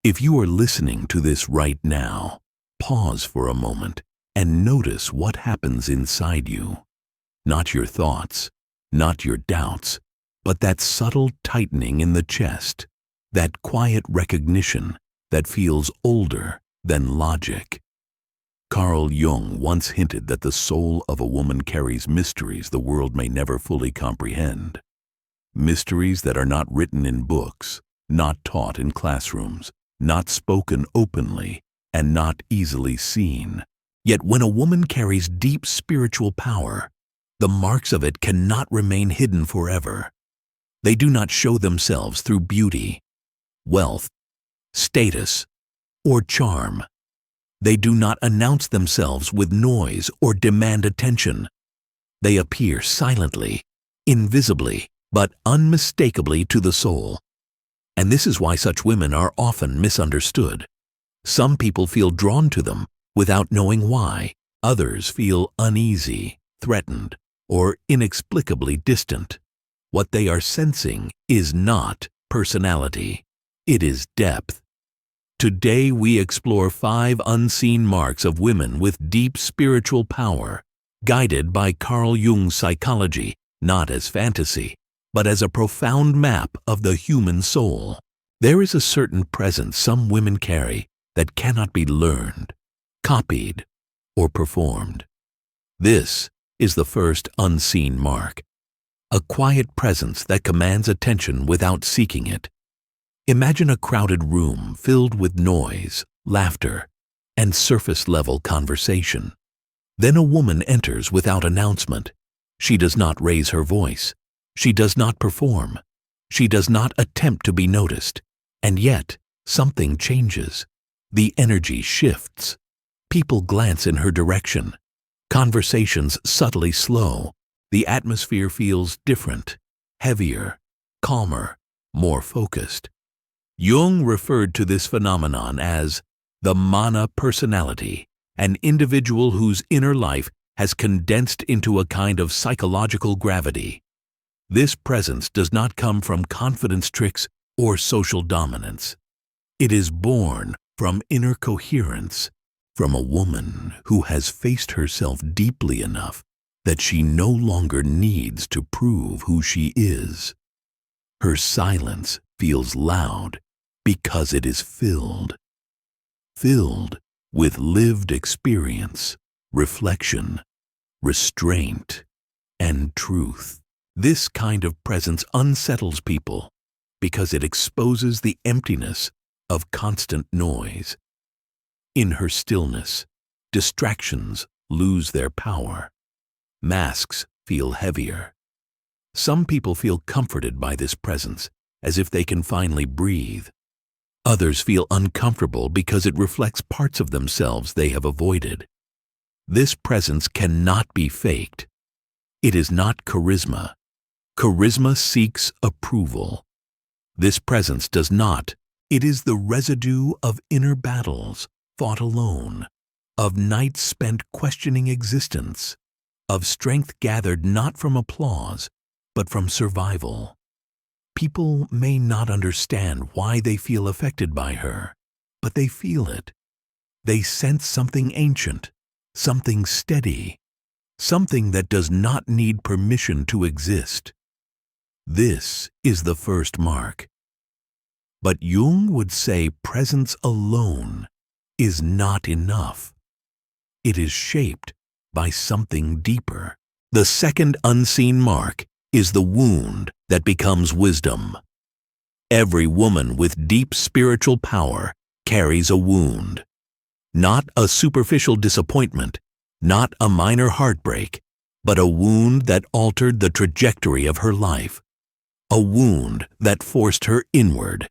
If you are listening to this right now, pause for a moment and notice what happens inside you. Not your thoughts, not your doubts, but that subtle tightening in the chest, that quiet recognition that feels older than logic. Carl Jung once hinted that the soul of a woman carries mysteries the world may never fully comprehend. Mysteries that are not written in books, not taught in classrooms, not spoken openly, and not easily seen. Yet when a woman carries deep spiritual power, the marks of it cannot remain hidden forever. They do not show themselves through beauty, wealth, status, or charm. They do not announce themselves with noise or demand attention. They appear silently, invisibly, but unmistakably to the soul. And this is why such women are often misunderstood. Some people feel drawn to them without knowing why. Others feel uneasy, threatened, or inexplicably distant. What they are sensing is not personality. It is depth. Today we explore 5 unseen marks of women with deep spiritual power, guided by Carl Jung's psychology, not as fantasy, but as a profound map of the human soul. There is a certain presence some women carry that cannot be learned, copied, or performed. This is the first unseen mark, a quiet presence that commands attention without seeking it. Imagine a crowded room filled with noise, laughter, and surface-level conversation. Then a woman enters without announcement. She does not raise her voice. She does not perform. She does not attempt to be noticed. And yet, something changes. The energy shifts. People glance in her direction. Conversations subtly slow. The atmosphere feels different, heavier, calmer, more focused. Jung referred to this phenomenon as the mana personality, an individual whose inner life has condensed into a kind of psychological gravity. This presence does not come from confidence tricks or social dominance. It is born from inner coherence, from a woman who has faced herself deeply enough that she no longer needs to prove who she is. Her silence feels loud because it is filled with lived experience, reflection, restraint, and truth. This kind of presence unsettles people because it exposes the emptiness of constant noise. In her stillness, distractions lose their power. Masks feel heavier. Some people feel comforted by this presence, as if they can finally breathe. Others feel uncomfortable because it reflects parts of themselves they have avoided. This presence cannot be faked. It is not charisma. Charisma seeks approval. This presence does not. It is the residue of inner battles fought alone, of nights spent questioning existence, of strength gathered not from applause, but from survival. People may not understand why they feel affected by her, but they feel it. They sense something ancient, something steady, something that does not need permission to exist. This is the first mark. But Jung would say presence alone is not enough. It is shaped by something deeper. The second unseen mark is the wound that becomes wisdom. Every woman with deep spiritual power carries a wound. Not a superficial disappointment, not a minor heartbreak, but a wound that altered the trajectory of her life. A wound that forced her inward.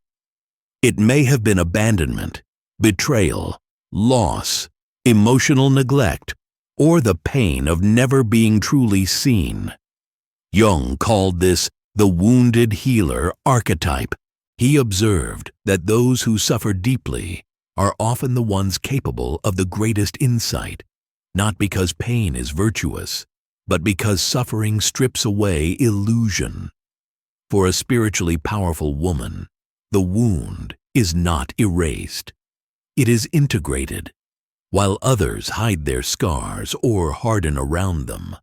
It may have been abandonment, betrayal, loss, emotional neglect, or the pain of never being truly seen. Jung called this the wounded healer archetype. He observed that those who suffer deeply are often the ones capable of the greatest insight, not because pain is virtuous, but because suffering strips away illusion. For a spiritually powerful woman, the wound is not erased. It is integrated. While others hide their scars or harden around them,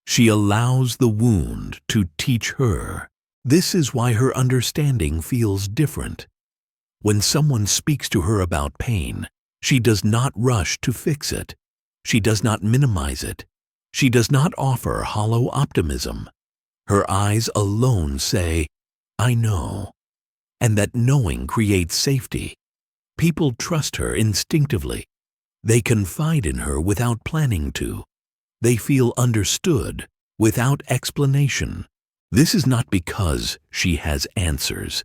she allows the wound to teach her. This is why her understanding feels different. When someone speaks to her about pain, she does not rush to fix it. She does not minimize it. She does not offer hollow optimism. Her eyes alone say, "I know," and that knowing creates safety. People trust her instinctively. They confide in her without planning to. They feel understood without explanation. This is not because she has answers,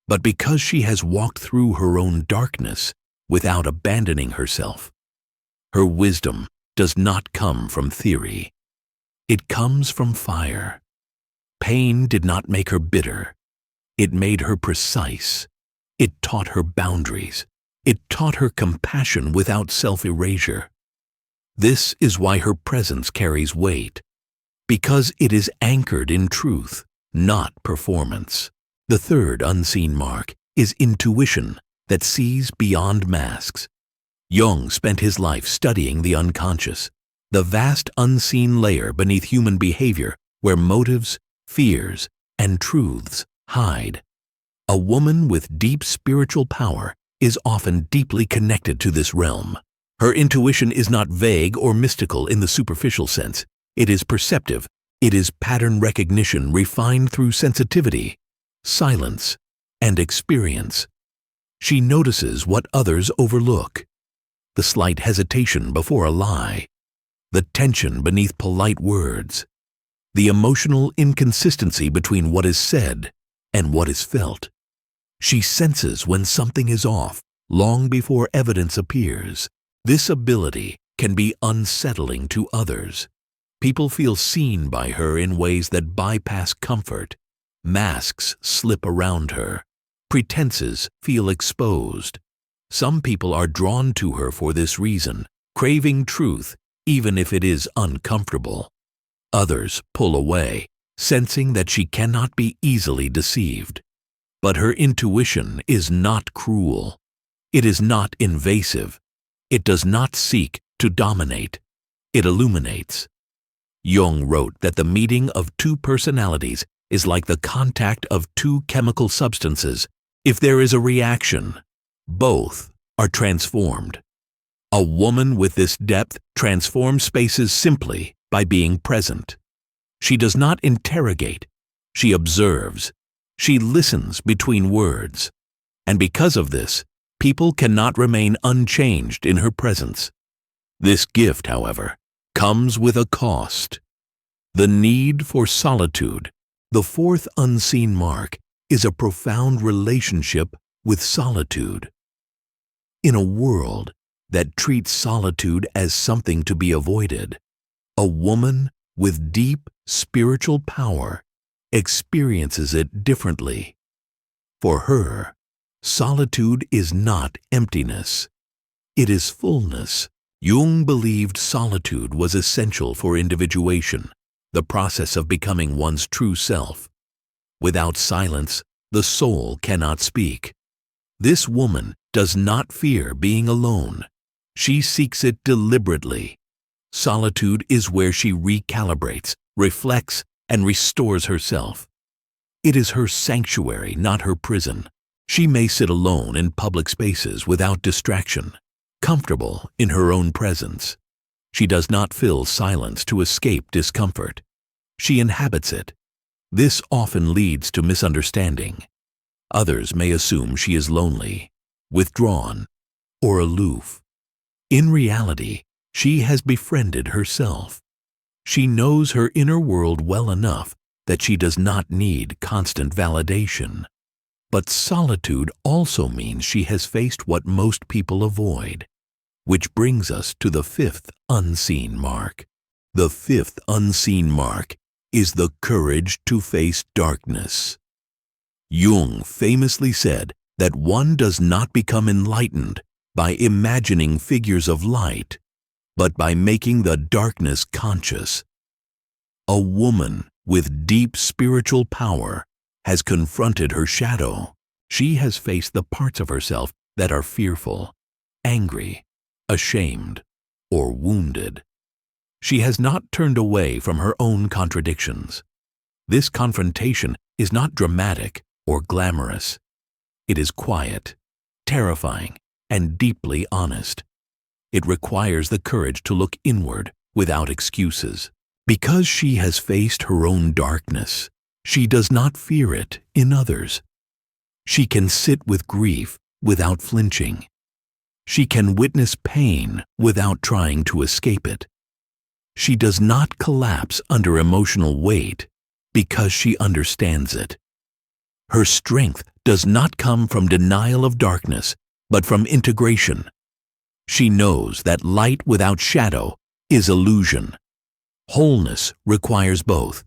but because she has walked through her own darkness without abandoning herself. Her wisdom does not come from theory. It comes from fire. Pain did not make her bitter. It made her precise. It taught her boundaries. It taught her compassion without self-erasure. This is why her presence carries weight, because it is anchored in truth, not performance. The third unseen mark is intuition that sees beyond masks. Jung spent his life studying the unconscious, the vast unseen layer beneath human behavior where motives, fears, and truths hide. A woman with deep spiritual power is often deeply connected to this realm. Her intuition is not vague or mystical in the superficial sense. It is perceptive. It is pattern recognition refined through sensitivity, silence, and experience. She notices what others overlook: the slight hesitation before a lie, the tension beneath polite words, the emotional inconsistency between what is said and what is felt. She senses when something is off long before evidence appears. This ability can be unsettling to others. People feel seen by her in ways that bypass comfort. Masks slip around her. Pretenses feel exposed. Some people are drawn to her for this reason, craving truth even if it is uncomfortable. Others pull away, sensing that she cannot be easily deceived. But her intuition is not cruel. It is not invasive. It does not seek to dominate. It illuminates. Jung wrote that the meeting of two personalities is like the contact of two chemical substances. If there is a reaction, both are transformed. A woman with this depth transforms spaces simply by being present. She does not interrogate. She observes. She listens between words. And because of this, people cannot remain unchanged in her presence. This gift, however, comes with a cost. The need for solitude. The fourth unseen mark is a profound relationship with solitude. In a world that treats solitude as something to be avoided, a woman with deep spiritual power experiences it differently. For her, solitude is not emptiness. It is fullness. Jung believed solitude was essential for individuation, the process of becoming one's true self. Without silence, the soul cannot speak. This woman does not fear being alone. She seeks it deliberately. Solitude is where she recalibrates, reflects, and restores herself. It is her sanctuary, not her prison. She may sit alone in public spaces without distraction, comfortable in her own presence. She does not fill silence to escape discomfort. She inhabits it. This often leads to misunderstanding. Others may assume she is lonely, withdrawn, or aloof. In reality, she has befriended herself. She knows her inner world well enough that she does not need constant validation. But solitude also means she has faced what most people avoid, which brings us to the fifth unseen mark. The fifth unseen mark is the courage to face darkness. Jung famously said that one does not become enlightened by imagining figures of light, but by making the darkness conscious. A woman with deep spiritual power has confronted her shadow. She has faced the parts of herself that are fearful, angry, ashamed, or wounded. She has not turned away from her own contradictions. This confrontation is not dramatic or glamorous. It is quiet, terrifying, and deeply honest. It requires the courage to look inward without excuses. Because she has faced her own darkness, she does not fear it in others. She can sit with grief without flinching. She can witness pain without trying to escape it. She does not collapse under emotional weight because she understands it. Her strength does not come from denial of darkness, but from integration. She knows that light without shadow is illusion. Wholeness requires both.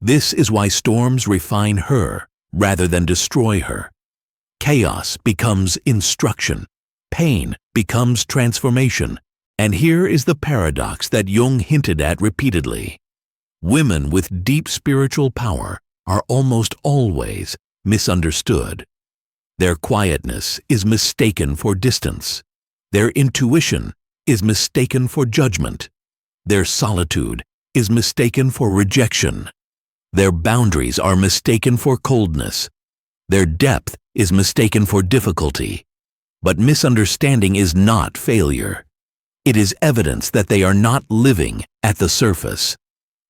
This is why storms refine her rather than destroy her. Chaos becomes instruction. Pain becomes transformation. And here is the paradox that Jung hinted at repeatedly. Women with deep spiritual power are almost always misunderstood. Their quietness is mistaken for distance. Their intuition is mistaken for judgment. Their solitude is mistaken for rejection. Their boundaries are mistaken for coldness. Their depth is mistaken for difficulty. But misunderstanding is not failure. It is evidence that they are not living at the surface.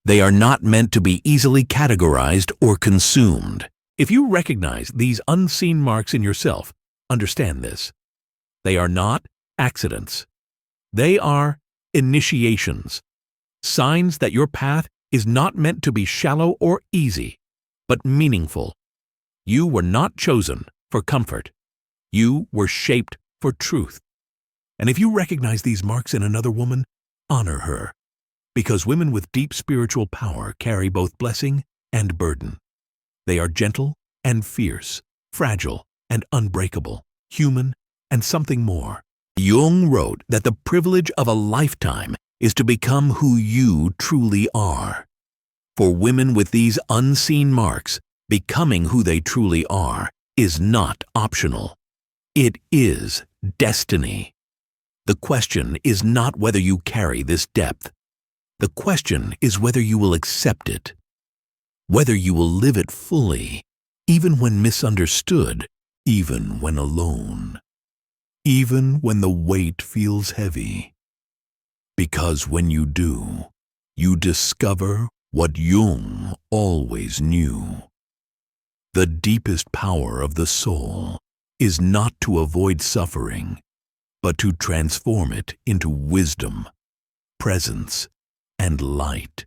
They are not meant to be easily categorized or consumed. If you recognize these unseen marks in yourself, understand this. They are not accidents. They are initiations, signs that your path is not meant to be shallow or easy, but meaningful. You were not chosen for comfort. You were shaped for truth. And if you recognize these marks in another woman, honor her, because women with deep spiritual power carry both blessing and burden. They are gentle and fierce, fragile and unbreakable, human and something more. Jung wrote that the privilege of a lifetime is to become who you truly are. For women with these unseen marks, becoming who they truly are is not optional. It is destiny. The question is not whether you carry this depth. The question is whether you will accept it, whether you will live it fully, even when misunderstood, even when alone, even when the weight feels heavy. Because when you do, you discover what Jung always knew. The deepest power of the soul is not to avoid suffering, but to transform it into wisdom, presence, and light.